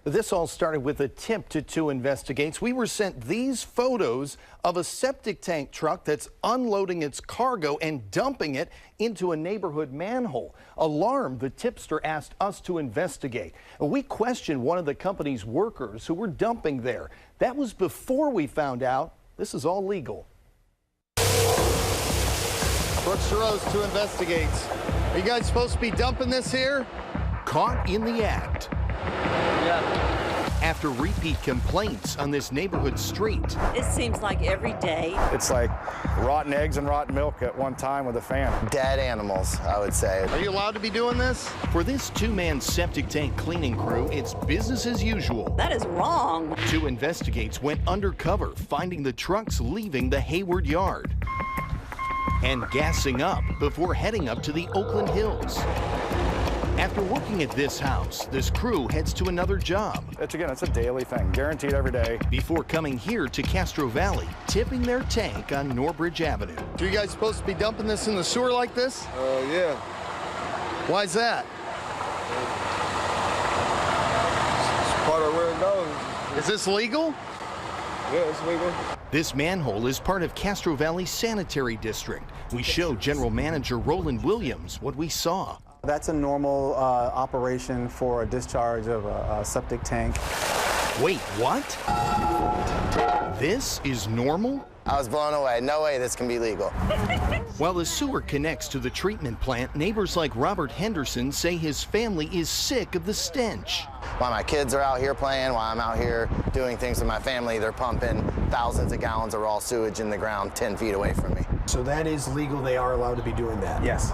This all started with a tip to Two Investigates. We were sent these photos of a septic tank truck that's unloading its cargo and dumping it into a neighborhood manhole. Alarmed, the tipster asked us to investigate. We questioned one of the company's workers who were dumping there. That was before we found out this is all legal. Brooks Jarosz, Two Investigates. Are you guys supposed to be dumping this here? Caught in the act. Yeah. After repeat complaints on this neighborhood street. It seems like every day. It's like rotten eggs and rotten milk at one time with a fan. Dead animals, I would say. Are you allowed to be doing this? For this two-man septic tank cleaning crew, it's business as usual. That is wrong. Two Investigates went undercover, finding the trucks leaving the Hayward yard and gassing up before heading up to the Oakland Hills. After working at this house, this crew heads to another job. It's a daily thing, guaranteed every day. Before coming here to Castro Valley, tipping their tank on Norbridge Avenue. Are you guys supposed to be dumping this in the sewer like this? Yeah. Why's that? It's part of where it goes. Is this legal? Yeah, it's legal. This manhole is part of Castro Valley Sanitary District. We show General Manager Roland Williams what we saw. That's a normal operation for a discharge of a septic tank. Wait, what? This is normal? I was blown away. No way this can be legal. While the sewer connects to the treatment plant, neighbors like Robert Henderson say his family is sick of the stench. While my kids are out here playing, while I'm out here doing things with my family, they're pumping thousands of gallons of raw sewage in the ground 10 feet away from me. So that is legal, they are allowed to be doing that? Yes.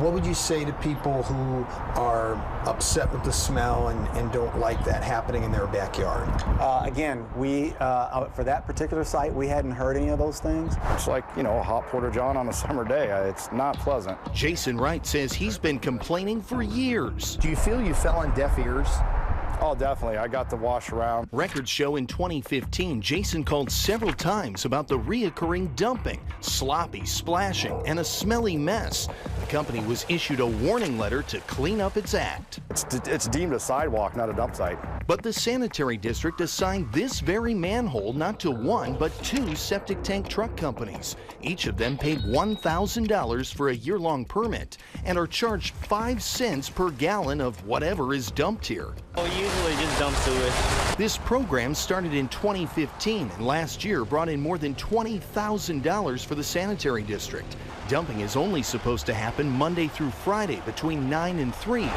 What would you say to people who are upset with the smell and don't like that happening in their backyard? Again, we, for that particular site, we hadn't heard any of those things. It's like, you know, a hot porta john on a summer day. It's not pleasant. Jason Wright says he's been complaining for years. Do you feel you fell on deaf ears? Oh, definitely. I got to wash around. Records show in 2015, Jason called several times about the reoccurring dumping, sloppy splashing, and a smelly mess. The company was issued a warning letter to clean up its act. It's deemed a sidewalk, not a dump site. But the sanitary district assigned this very manhole not to one, but two septic tank truck companies. Each of them paid $1,000 for a year-long permit and are charged 5 cents per gallon of whatever is dumped here. We usually just dump sewage. This program started in 2015 and last year brought in more than $20,000 for the sanitary district. Dumping is only supposed to happen Monday through Friday between 9 and 3.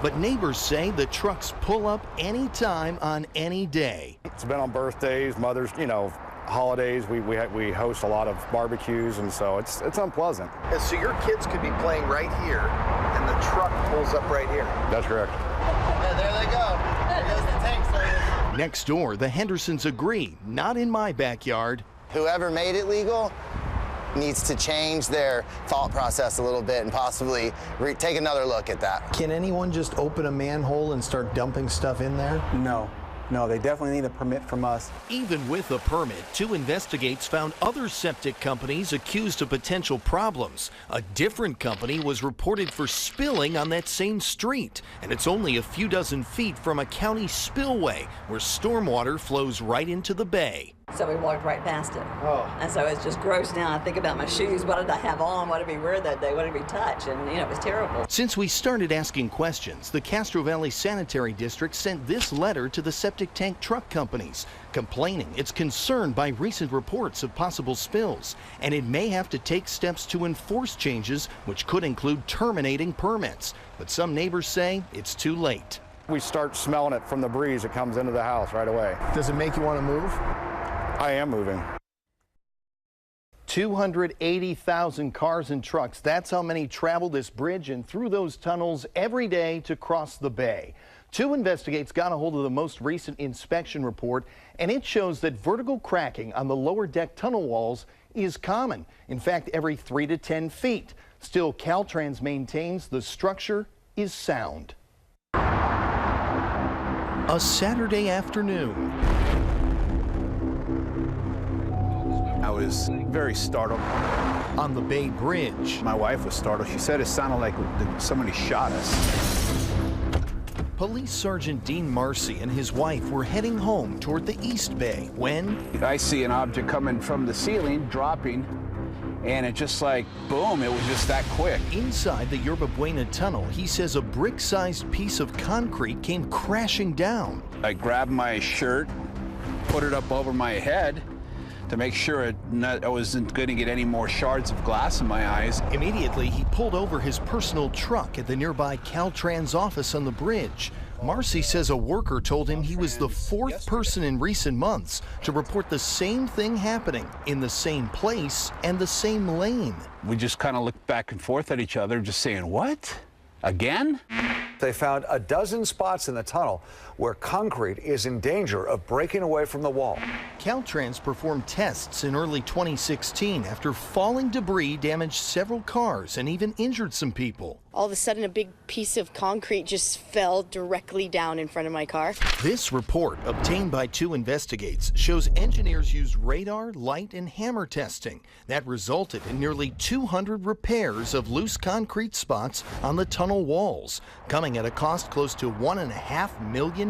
But neighbors say the trucks pull up anytime on any day. It's been on birthdays, mothers, you know, holidays. We host a lot of barbecues, and so it's unpleasant. And so your kids could be playing right here, and the truck pulls up right here. That's correct. Yeah, there they go. There goes the tank service. Next door, the Hendersons agree, not in my backyard. Whoever made it legal needs to change their thought process a little bit and possibly take another look at that. Can anyone just open a manhole and start dumping stuff in there? No, they definitely need a permit from us. Even with a permit, Two Investigates found other septic companies accused of potential problems. A different company was reported for spilling on that same street, and it's only a few dozen feet from a county spillway where stormwater flows right into the bay. So we walked right past it. Oh. And so it's just gross now. I think about my shoes. What did I have on? What did we wear that day? What did we touch? And, you know, it was terrible. Since we started asking questions, the Castro Valley Sanitary District sent this letter to the septic tank truck companies, complaining it's concerned by recent reports of possible spills, and it may have to take steps to enforce changes, which could include terminating permits. But some neighbors say it's too late. We start smelling it from the breeze that comes into the house right away. Does it make you want to move? I am moving. 280,000 cars and trucks. That's how many travel this bridge and through those tunnels every day to cross the bay. Two Investigates got a hold of the most recent inspection report, and it shows that vertical cracking on the lower deck tunnel walls is common. In fact, every 3 to 10 feet. Still, Caltrans maintains the structure is sound. A Saturday afternoon. I was very startled. On the Bay Bridge. My wife was startled. She said it sounded like somebody shot us. Police Sergeant Dean Marcy and his wife were heading home toward the East Bay when I see an object coming from the ceiling, dropping, and it just like, boom, it was just that quick. inside the Yerba Buena tunnel, he says a brick-sized piece of concrete came crashing down. I grabbed my shirt, put it up over my head to make sure I wasn't going to get any more shards of glass in my eyes. Immediately, he pulled over his personal truck at the nearby Caltrans office on the bridge. Marcy says a worker told him he was the fourth person in recent months to report the same thing happening in the same place and the same lane. We just kind of looked back and forth at each other, just saying, what? Again? They found a dozen spots in the tunnel where concrete is in danger of breaking away from the wall. Caltrans performed tests in early 2016 after falling debris damaged several cars and even injured some people. All of a sudden, a big piece of concrete just fell directly down in front of my car. This report, obtained by 2 Investigates, shows engineers used radar, light, and hammer testing. That resulted in nearly 200 repairs of loose concrete spots on the tunnel walls, coming at a cost close to $1.5 million.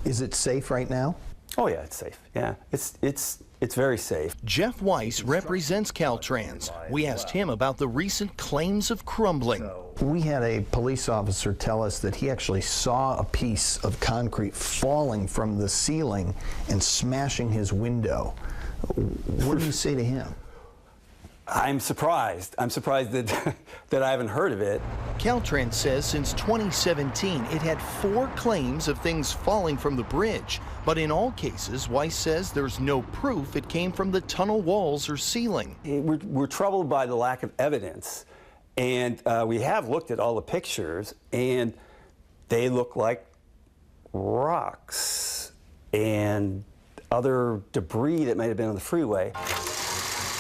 Is it safe right now? Oh yeah, it's safe. Yeah, it's very safe. Jeff Weiss represents Caltrans. We asked him about the recent claims of crumbling. We had a police officer tell us that he actually saw a piece of concrete falling from the ceiling and smashing his window. What do you say to him? I'm surprised. I'm surprised that that I haven't heard of it. Caltrans says since 2017, it had 4 claims of things falling from the bridge. But in all cases, Weiss says there's no proof it came from the tunnel walls or ceiling. We're troubled by the lack of evidence. And we have looked at all the pictures, and they look like rocks and other debris that might have been on the freeway.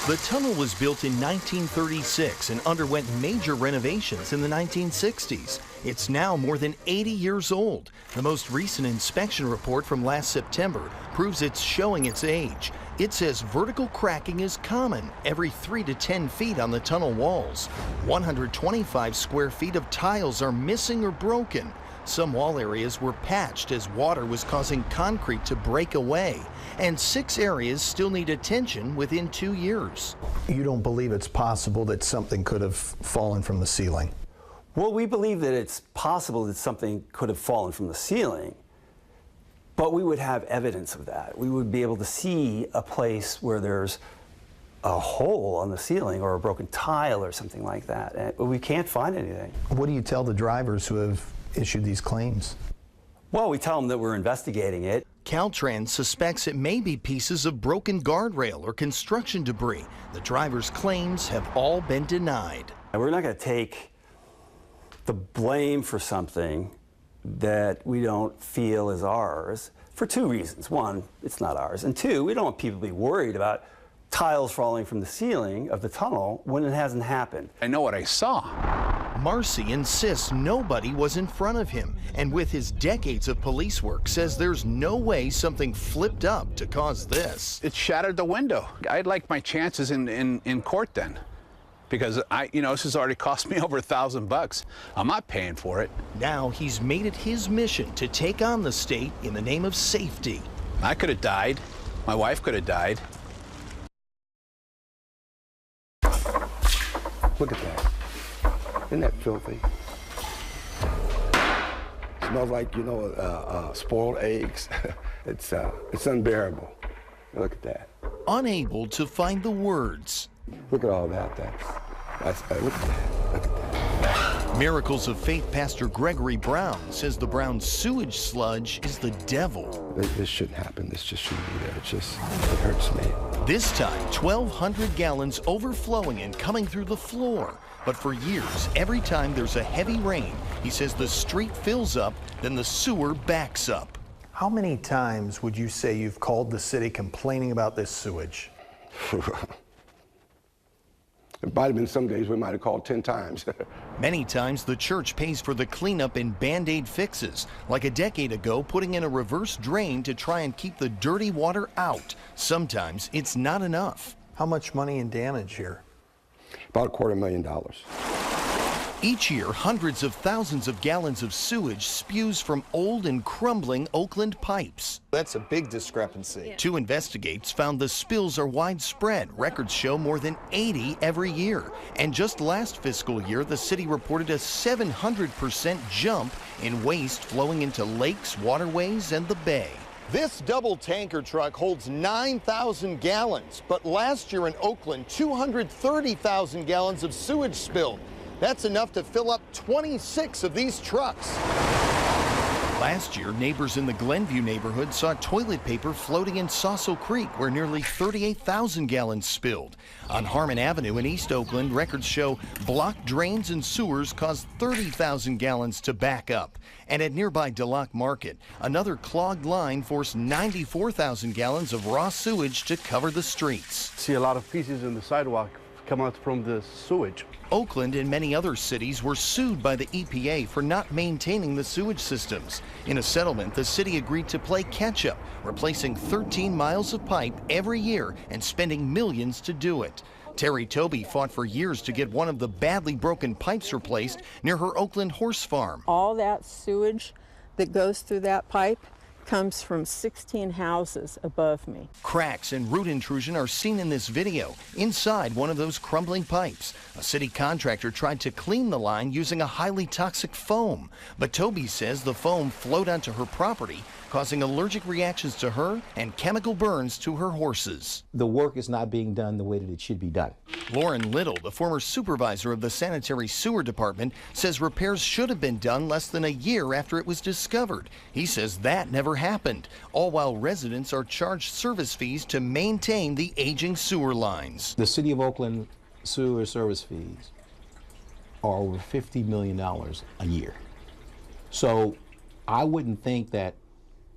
The tunnel was built in 1936 and underwent major renovations in the 1960s. It's now more than 80 years old. The most recent inspection report from last September proves it's showing its age. It says vertical cracking is common every 3 to 10 feet on the tunnel walls. 125 square feet of tiles are missing or broken. Some wall areas were patched as water was causing concrete to break away. And 6 areas still need attention within 2 years. You don't believe it's possible that something could have fallen from the ceiling? Well, we believe that it's possible that something could have fallen from the ceiling, but we would have evidence of that. We would be able to see a place where there's a hole on the ceiling or a broken tile or something like that. But we can't find anything. What do you tell the drivers who have issued these claims? Well, we tell them that we're investigating it. Caltrans suspects it may be pieces of broken guardrail or construction debris. The driver's claims have all been denied. We're not going to take the blame for something that we don't feel is ours for 2 reasons. 1, it's not ours. And 2, we don't want people to be worried about tiles falling from the ceiling of the tunnel when it hasn't happened. I know what I saw. Marcy insists nobody was in front of him, and with his decades of police work, says there's no way something flipped up to cause this. It shattered the window. I'd like my chances in court then, because this has already cost me over $1,000. I'm not paying for it. Now he's made it his mission to take on the state in the name of safety. I could have died. My wife could have died. Look at that. Isn't that filthy? Smells like, spoiled eggs. It's unbearable. Look at that. Unable to find the words. Look at all that. Look at that. Look at that. Miracles of Faith Pastor Gregory Brown says the brown sewage sludge is the devil. This shouldn't happen. This just shouldn't be there. It hurts me. This time, 1,200 gallons overflowing and coming through the floor. But for years, every time there's a heavy rain, he says the street fills up, then the sewer backs up. How many times would you say you've called the city complaining about this sewage? It might have been some days we might have called 10 times. Many times the church pays for the cleanup in Band-Aid fixes, like a decade ago putting in a reverse drain to try and keep the dirty water out. Sometimes it's not enough. How much money in damage here? About $250,000. Each year, hundreds of thousands of gallons of sewage spews from old and crumbling Oakland pipes. That's a big discrepancy. Two investigates found the spills are widespread. Records show more than 80 every year. And just last fiscal year, the city reported a 700% jump in waste flowing into lakes, waterways, and the bay. This double tanker truck holds 9,000 gallons, but last year in Oakland, 230,000 gallons of sewage spilled. That's enough to fill up 26 of these trucks. Last year, neighbors in the Glenview neighborhood saw toilet paper floating in Saucil Creek, where nearly 38,000 gallons spilled. On Harmon Avenue in East Oakland, records show blocked drains and sewers caused 30,000 gallons to back up. And at nearby Delac Market, another clogged line forced 94,000 gallons of raw sewage to cover the streets. See a lot of pieces in the sidewalk come out from the sewage. Oakland and many other cities were sued by the EPA for not maintaining the sewage systems. In a settlement, the city agreed to play catch-up, replacing 13 miles of pipe every year and spending millions to do it. Terry Toby fought for years to get one of the badly broken pipes replaced near her Oakland horse farm. All that sewage that goes through that pipe comes from 16 houses above me. Cracks and root intrusion are seen in this video inside one of those crumbling pipes. A city contractor tried to clean the line using a highly toxic foam, but Toby says the foam flowed onto her property, causing allergic reactions to her and chemical burns to her horses. The work is not being done the way that it should be done. Lauren Little, the former supervisor of the sanitary sewer department, says repairs should have been done less than a year after it was discovered. He says that never happened, all while residents are charged service fees to maintain the aging sewer lines. The City of Oakland sewer service fees are over $50 million a year. So I wouldn't think that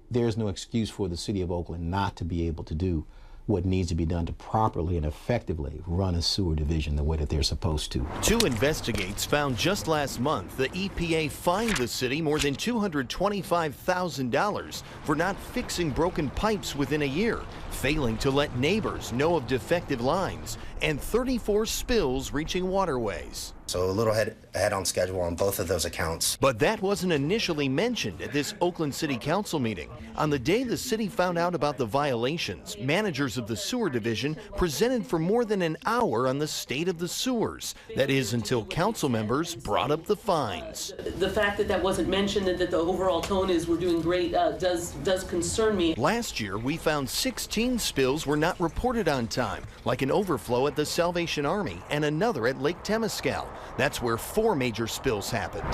there's no excuse for the City of Oakland not to be able to do what needs to be done to properly and effectively run a sewer division the way that they're supposed to. Two investigates found just last month the EPA fined the city more than $225,000 for not fixing broken pipes within a year, failing to let neighbors know of defective lines, and 34 spills reaching waterways. So a little ahead on schedule on both of those accounts. But that wasn't initially mentioned at this Oakland City Council meeting. On the day the city found out about the violations, managers of the sewer division presented for more than an hour on the state of the sewers. That is, until council members brought up the fines. The fact that that wasn't mentioned and that the overall tone is we're doing great does concern me. Last year, we found 16 spills were not reported on time, like an overflow at the Salvation Army and another at Lake Temescal. That's where 4 major spills happened.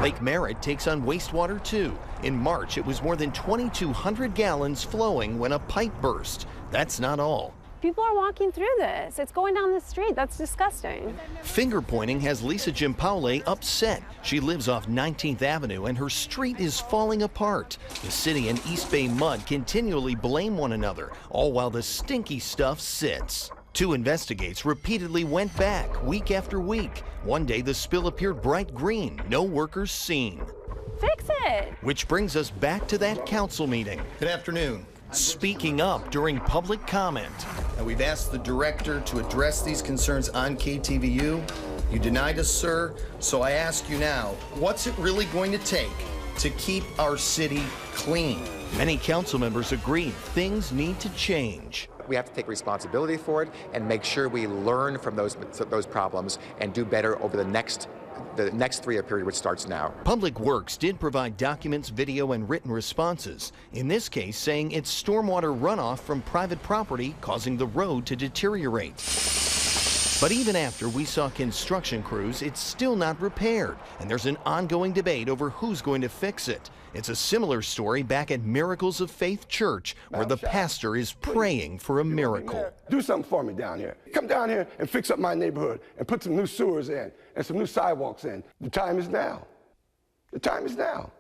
Lake Merritt takes on wastewater too. In March, it was more than 2,200 gallons flowing when a pipe burst. That's not all. People are walking through this. It's going down the street. That's disgusting. Finger pointing has Lisa Gimpaole upset. She lives off 19th Avenue and her street is falling apart. The city and East Bay Mud continually blame one another, all while the stinky stuff sits. Two investigates repeatedly went back week after week. One day the spill appeared bright green, no workers seen. Fix it. Which brings us back to that council meeting. Good afternoon. Speaking up during public comment. Now, we've asked the director to address these concerns on KTVU. You denied us, sir. So I ask you now, what's it really going to take to keep our city clean? Many council members agree things need to change. We have to take responsibility for it and make sure we learn from those problems and do better over the next 3-year period, which starts now. Public Works did provide documents, video, and written responses, in this case saying it's stormwater runoff from private property causing the road to deteriorate. But even after we saw construction crews, it's still not repaired, and there's an ongoing debate over who's going to fix it. It's a similar story back at Miracles of Faith Church, where the pastor is praying for a miracle. Do something for me down here. Come down here and fix up my neighborhood and put some new sewers in and some new sidewalks in. The time is now. The time is now.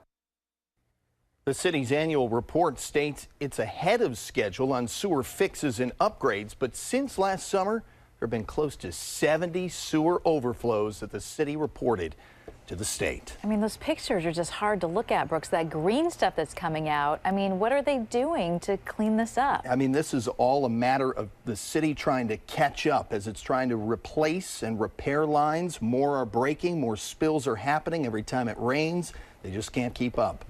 The city's annual report states it's ahead of schedule on sewer fixes and upgrades, but since last summer, There have been close to 70 sewer overflows that the city reported to the state. I mean, those pictures are just hard to look at, Brooks. That green stuff that's coming out, I mean, what are they doing to clean this up? I mean, this is all a matter of the city trying to catch up as it's trying to replace and repair lines. More are breaking, more spills are happening every time it rains. They just can't keep up.